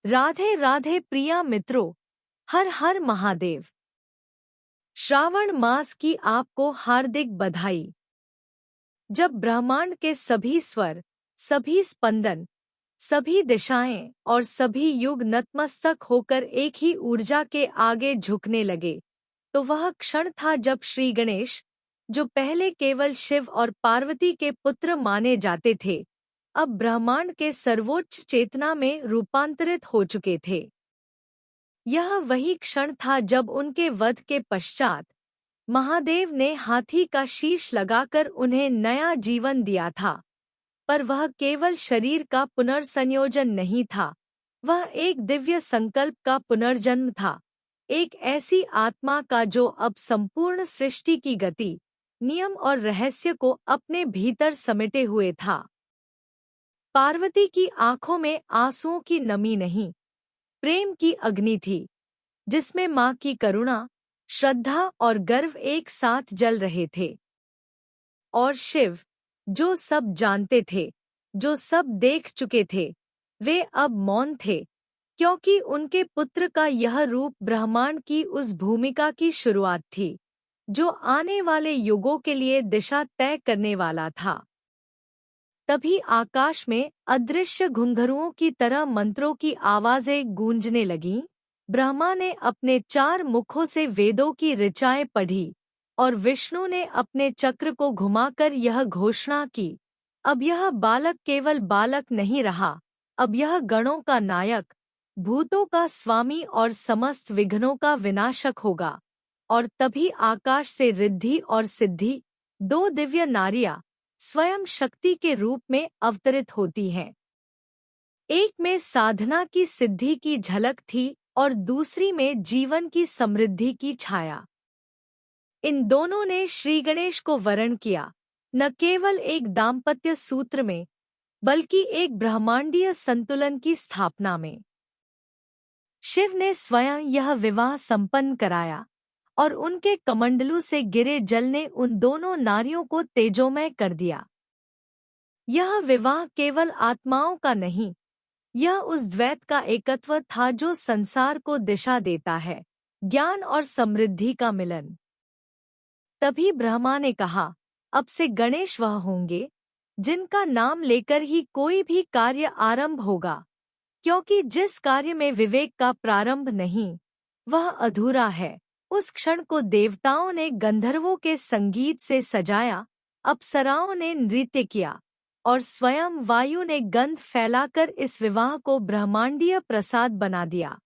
राधे राधे प्रिया मित्रों, हर हर महादेव। श्रावण मास की आपको हार्दिक बधाई। जब ब्रह्मांड के सभी स्वर, सभी स्पंदन, सभी दिशाएं और सभी युग नतमस्तक होकर एक ही ऊर्जा के आगे झुकने लगे, तो वह क्षण था जब श्री गणेश, जो पहले केवल शिव और पार्वती के पुत्र माने जाते थे, अब ब्रह्मांड के सर्वोच्च चेतना में रूपांतरित हो चुके थे। यह वही क्षण था जब उनके वध के पश्चात महादेव ने हाथी का शीश लगाकर उन्हें नया जीवन दिया था। पर वह केवल शरीर का पुनर्संयोजन नहीं था, वह एक दिव्य संकल्प का पुनर्जन्म था, एक ऐसी आत्मा का जो अब संपूर्ण सृष्टि की गति, नियम और रहस्य को अपने भीतर समेटे हुए था। पार्वती की आंखों में आंसुओं की नमी नहीं, प्रेम की अग्नि थी, जिसमें माँ की करुणा, श्रद्धा और गर्व एक साथ जल रहे थे। और शिव, जो सब जानते थे, जो सब देख चुके थे, वे अब मौन थे, क्योंकि उनके पुत्र का यह रूप ब्रह्मांड की उस भूमिका की शुरुआत थी, जो आने वाले युगों के लिए दिशा तय करने वाला था। तभी आकाश में अदृश्य घुंघरुओं की तरह मंत्रों की आवाजें गूंजने लगीं। ब्रह्मा ने अपने 4 मुखों से वेदों की ऋचाएं पढ़ी और विष्णु ने अपने चक्र को घुमाकर यह घोषणा की, अब यह बालक केवल बालक नहीं रहा, अब यह गणों का नायक, भूतों का स्वामी और समस्त विघ्नों का विनाशक होगा। और तभी आकाश से रिद्धि और सिद्धि, 2 दिव्य नारियां, स्वयं शक्ति के रूप में अवतरित होती हैं। एक में साधना की सिद्धि की झलक थी और दूसरी में जीवन की समृद्धि की छाया। इन दोनों ने श्री गणेश को वरण किया, न केवल एक दाम्पत्य सूत्र में, बल्कि एक ब्रह्मांडीय संतुलन की स्थापना में। शिव ने स्वयं यह विवाह संपन्न कराया और उनके कमंडलू से गिरे जल ने उन दोनों नारियों को तेजोमय कर दिया। यह विवाह केवल आत्माओं का नहीं, यह उस द्वैत का एकत्व था जो संसार को दिशा देता है, ज्ञान और समृद्धि का मिलन। तभी ब्रह्मा ने कहा, अब से गणेश वह होंगे जिनका नाम लेकर ही कोई भी कार्य आरंभ होगा, क्योंकि जिस कार्य में विवेक का प्रारंभ नहीं, वह अधूरा है। उस क्षण को देवताओं ने गंधर्वों के संगीत से सजाया, अप्सराओं ने नृत्य किया और स्वयं वायु ने गंध फैलाकर इस विवाह को ब्रह्मांडीय प्रसाद बना दिया।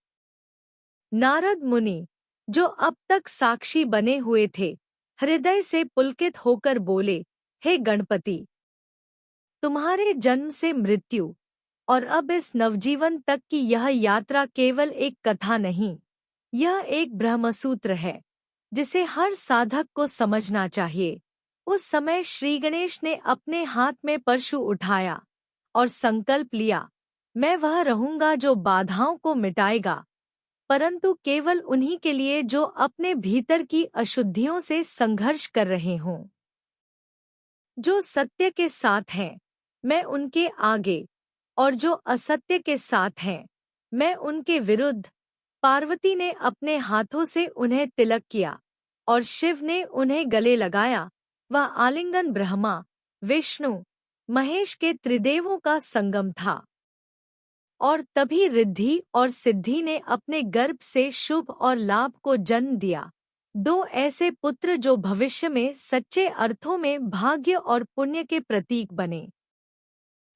नारद मुनि, जो अब तक साक्षी बने हुए थे, हृदय से पुलकित होकर बोले, हे गणपति, तुम्हारे जन्म से मृत्यु और अब इस नवजीवन तक की यह यात्रा केवल एक कथा नहीं, यह एक ब्रह्मसूत्र है, जिसे हर साधक को समझना चाहिए। उस समय श्री गणेश ने अपने हाथ में परशु उठाया और संकल्प लिया, मैं वह रहूंगा जो बाधाओं को मिटाएगा, परंतु केवल उन्हीं के लिए जो अपने भीतर की अशुद्धियों से संघर्ष कर रहे हों। जो सत्य के साथ हैं, मैं उनके आगे, और जो असत्य के साथ हैं, मैं उनके विरुद्ध। पार्वती ने अपने हाथों से उन्हें तिलक किया और शिव ने उन्हें गले लगाया। वह आलिंगन ब्रह्मा, विष्णु, महेश के त्रिदेवों का संगम था। और तभी रिद्धि और सिद्धि ने अपने गर्भ से शुभ और लाभ को जन्म दिया, 2 ऐसे पुत्र जो भविष्य में सच्चे अर्थों में भाग्य और पुण्य के प्रतीक बने।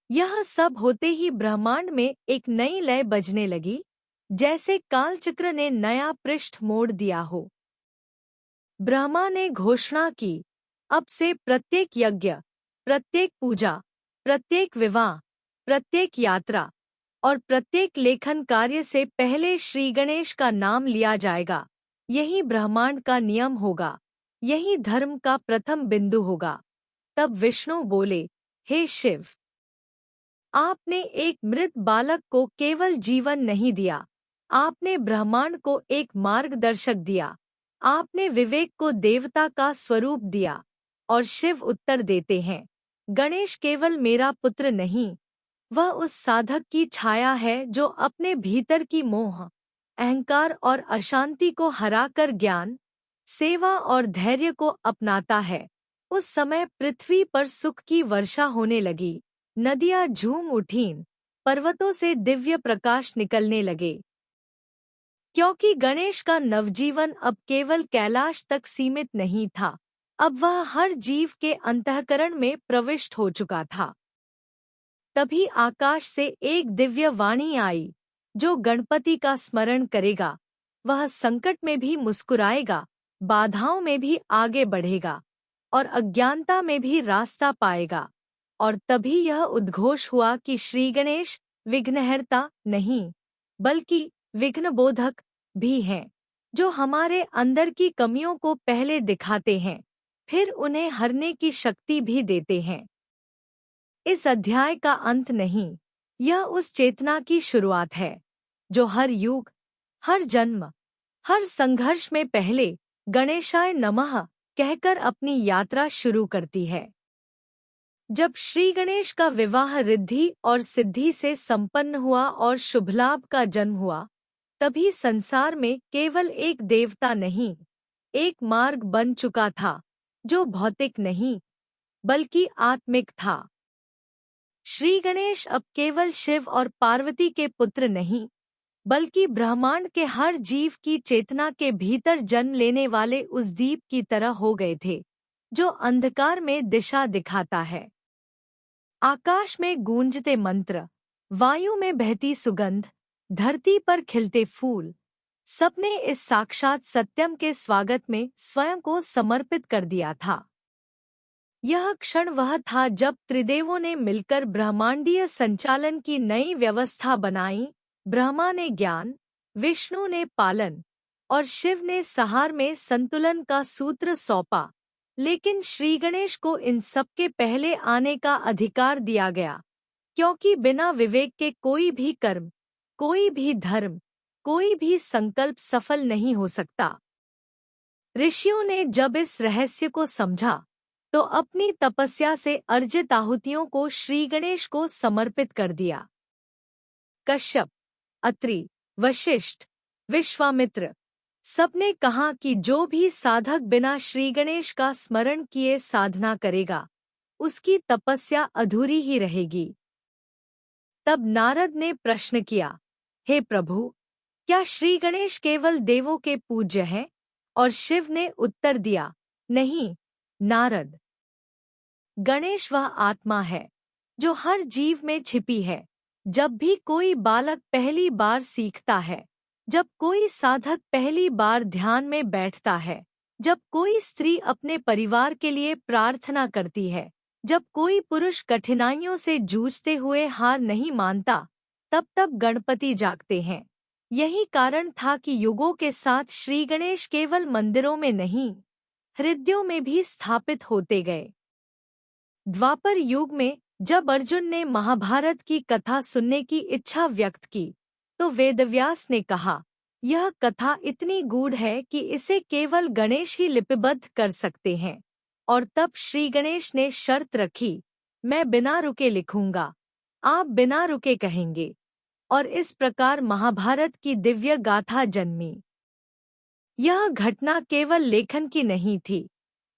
यह सब होते ही ब्रह्मांड में एक नई लय बजने लगी, जैसे कालचक्र ने नया पृष्ठ मोड़ दिया हो। ब्रह्मा ने घोषणा की, अब से प्रत्येक यज्ञ, प्रत्येक पूजा, प्रत्येक विवाह, प्रत्येक यात्रा और प्रत्येक लेखन कार्य से पहले श्री गणेश का नाम लिया जाएगा। यही ब्रह्मांड का नियम होगा, यही धर्म का प्रथम बिंदु होगा। तब विष्णु बोले, हे शिव, आपने एक मृत बालक को केवल जीवन नहीं दिया, आपने ब्रह्मांड को एक मार्गदर्शक दिया, आपने विवेक को देवता का स्वरूप दिया। और शिव उत्तर देते हैं, गणेश केवल मेरा पुत्र नहीं, वह उस साधक की छाया है जो अपने भीतर की मोह, अहंकार और अशांति को हराकर ज्ञान, सेवा और धैर्य को अपनाता है। उस समय पृथ्वी पर सुख की वर्षा होने लगी, नदियां झूम उठीं, पर्वतों से दिव्य प्रकाश निकलने लगे। क्योंकि गणेश का नवजीवन अब केवल कैलाश तक सीमित नहीं था, अब वह हर जीव के अंतःकरण में प्रविष्ट हो चुका था। तभी आकाश से एक दिव्य वाणी आई, जो गणपति का स्मरण करेगा वह संकट में भी मुस्कुराएगा, बाधाओं में भी आगे बढ़ेगा और अज्ञानता में भी रास्ता पाएगा। और तभी यह उद्घोष हुआ कि श्री गणेश विघ्नहर्ता नहीं, बल्कि विघ्नबोधक भी हैं, जो हमारे अंदर की कमियों को पहले दिखाते हैं, फिर उन्हें हरने की शक्ति भी देते हैं। इस अध्याय का अंत नहीं, यह उस चेतना की शुरुआत है जो हर युग, हर जन्म, हर संघर्ष में पहले गणेशाय नमः कहकर अपनी यात्रा शुरू करती है। जब श्री गणेश का विवाह रिद्धि और सिद्धि से संपन्न हुआ और शुभलाभ का जन्म हुआ, तभी संसार में केवल एक देवता नहीं, एक मार्ग बन चुका था जो भौतिक नहीं, बल्कि आत्मिक था। श्री गणेश अब केवल शिव और पार्वती के पुत्र नहीं, बल्कि ब्रह्मांड के हर जीव की चेतना के भीतर जन्म लेने वाले उस दीप की तरह हो गए थे, जो अंधकार में दिशा दिखाता है। आकाश में गूंजते मंत्र, वायु में बहती सुगंध, धरती पर खिलते फूल, सबने इस साक्षात सत्यम के स्वागत में स्वयं को समर्पित कर दिया था। यह क्षण वह था जब त्रिदेवों ने मिलकर ब्रह्मांडीय संचालन की नई व्यवस्था बनाई। ब्रह्मा ने ज्ञान, विष्णु ने पालन और शिव ने संहार में संतुलन का सूत्र सौंपा। लेकिन श्री गणेश को इन सबके पहले आने का अधिकार दिया गया, क्योंकि बिना विवेक के कोई भी कर्म, कोई भी धर्म, कोई भी संकल्प सफल नहीं हो सकता। ऋषियों ने जब इस रहस्य को समझा, तो अपनी तपस्या से अर्जित आहुतियों को श्री गणेश को समर्पित कर दिया। कश्यप, अत्रि, वशिष्ठ, विश्वामित्र सबने कहा कि जो भी साधक बिना श्री गणेश का स्मरण किए साधना करेगा, उसकी तपस्या अधूरी ही रहेगी। तब नारद ने प्रश्न किया, हे प्रभु, क्या श्री गणेश केवल देवों के पूज्य हैं? और शिव ने उत्तर दिया, नहीं नारद, गणेश वह आत्मा है जो हर जीव में छिपी है। जब भी कोई बालक पहली बार सीखता है, जब कोई साधक पहली बार ध्यान में बैठता है, जब कोई स्त्री अपने परिवार के लिए प्रार्थना करती है, जब कोई पुरुष कठिनाइयों से जूझते हुए हार नहीं मानता, तब गणपति जागते हैं। यही कारण था कि युगों के साथ श्री गणेश केवल मंदिरों में नहीं, हृदयों में भी स्थापित होते गए। द्वापर युग में जब अर्जुन ने महाभारत की कथा सुनने की इच्छा व्यक्त की, तो वेदव्यास ने कहा, यह कथा इतनी गूढ़ है कि इसे केवल गणेश ही लिपिबद्ध कर सकते हैं। और तब श्री गणेश ने शर्त रखी, मैं बिना रुके लिखूंगा, आप बिना रुके कहेंगे। और इस प्रकार महाभारत की दिव्य गाथा जन्मी। यह घटना केवल लेखन की नहीं थी,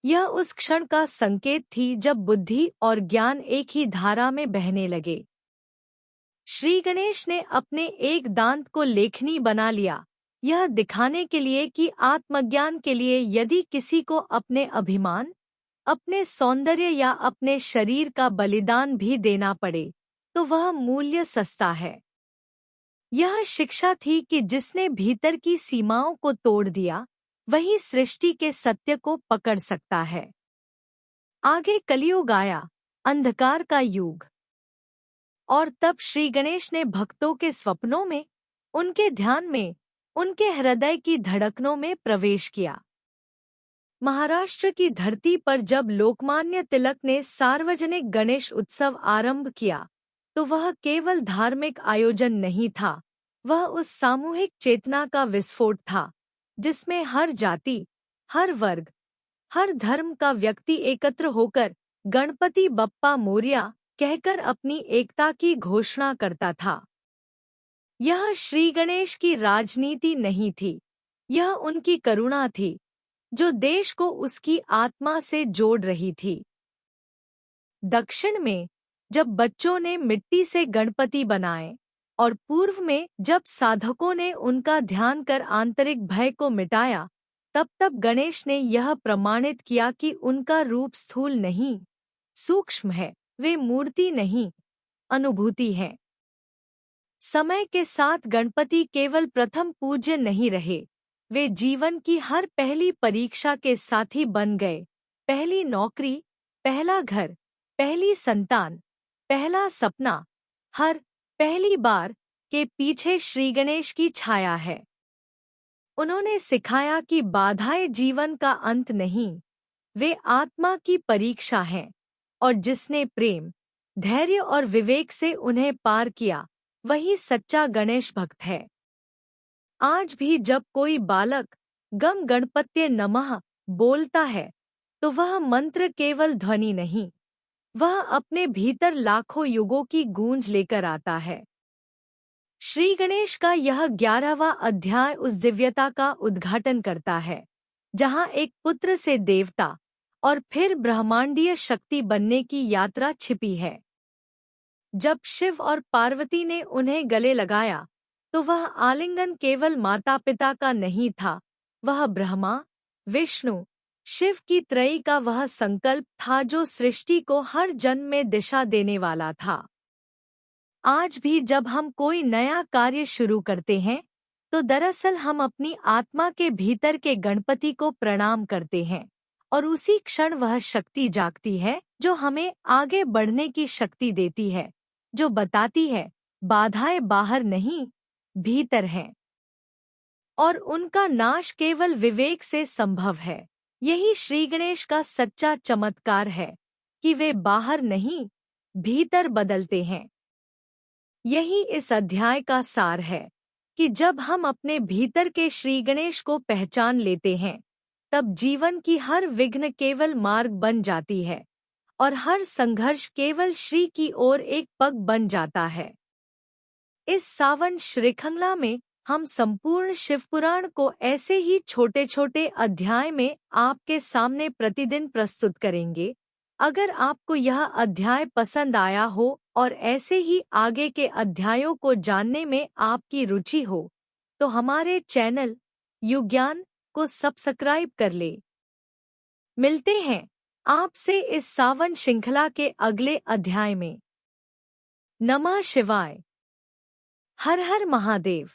यह उस क्षण का संकेत थी जब बुद्धि और ज्ञान एक ही धारा में बहने लगे। श्री गणेश ने अपने एक दांत को लेखनी बना लिया, यह दिखाने के लिए कि आत्मज्ञान के लिए यदि किसी को अपने अभिमान, अपने सौंदर्य या अपने शरीर का बलिदान भी देना पड़े, तो वह मूल्य सस्ता है। यह शिक्षा थी कि जिसने भीतर की सीमाओं को तोड़ दिया, वही सृष्टि के सत्य को पकड़ सकता है। आगे कलियुग आया, अंधकार का युग। और तब श्री गणेश ने भक्तों के स्वप्नों में, उनके ध्यान में, उनके हृदय की धड़कनों में प्रवेश किया। महाराष्ट्र की धरती पर जब लोकमान्य तिलक ने सार्वजनिक गणेश उत्सव आरंभ किया, तो वह केवल धार्मिक आयोजन नहीं था, वह उस सामूहिक चेतना का विस्फोट था जिसमें हर जाति, हर वर्ग, हर धर्म का व्यक्ति एकत्र होकर गणपति बप्पा मोरिया कहकर अपनी एकता की घोषणा करता था। यह श्री गणेश की राजनीति नहीं थी, यह उनकी करुणा थी, जो देश को उसकी आत्मा से जोड़ रही थी। दक्षिण में जब बच्चों ने मिट्टी से गणपति बनाए और पूर्व में जब साधकों ने उनका ध्यान कर आंतरिक भय को मिटाया, तब गणेश ने यह प्रमाणित किया कि उनका रूप स्थूल नहीं, सूक्ष्म है, वे मूर्ति नहीं, अनुभूति है। समय के साथ गणपति केवल प्रथम पूज्य नहीं रहे, वे जीवन की हर पहली परीक्षा के साथी बन गए। पहली नौकरी, पहला घर, पहली संतान, पहला सपना, हर पहली बार के पीछे श्री गणेश की छाया है। उन्होंने सिखाया कि बाधाएं जीवन का अंत नहीं, वे आत्मा की परीक्षा हैं, और जिसने प्रेम, धैर्य और विवेक से उन्हें पार किया, वही सच्चा गणेश भक्त है। आज भी जब कोई बालक गम गणपत्ये नमः बोलता है, तो वह मंत्र केवल ध्वनि नहीं, वह अपने भीतर लाखों युगों की गूंज लेकर आता है। श्री गणेश का यह 11वां अध्याय उस दिव्यता का उद्घाटन करता है, जहाँ एक पुत्र से देवता और फिर ब्रह्मांडीय शक्ति बनने की यात्रा छिपी है। जब शिव और पार्वती ने उन्हें गले लगाया, तो वह आलिंगन केवल माता पिता का नहीं था, वह ब्रह्मा, विष्णु, शिव की त्रयी का वह संकल्प था जो सृष्टि को हर जन्म में दिशा देने वाला था। आज भी जब हम कोई नया कार्य शुरू करते हैं, तो दरअसल हम अपनी आत्मा के भीतर के गणपति को प्रणाम करते हैं, और उसी क्षण वह शक्ति जागती है जो हमें आगे बढ़ने की शक्ति देती है, जो बताती है बाधाएं बाहर नहीं, भीतर हैं, और उनका नाश केवल विवेक से संभव है। यही श्री गणेश का सच्चा चमत्कार है कि वे बाहर नहीं, भीतर बदलते हैं। यही इस अध्याय का सार है कि जब हम अपने भीतर के श्री गणेश को पहचान लेते हैं, तब जीवन की हर विघ्न केवल मार्ग बन जाती है, और हर संघर्ष केवल श्री की ओर एक पग बन जाता है। इस सावन श्रृंखला में हम संपूर्ण शिवपुराण को ऐसे ही छोटे छोटे अध्याय में आपके सामने प्रतिदिन प्रस्तुत करेंगे। अगर आपको यह अध्याय पसंद आया हो और ऐसे ही आगे के अध्यायों को जानने में आपकी रुचि हो, तो हमारे चैनल युज्ञान को सब्सक्राइब कर ले। मिलते हैं आपसे इस सावन श्रृंखला के अगले अध्याय में। नमः शिवाय। हर हर महादेव।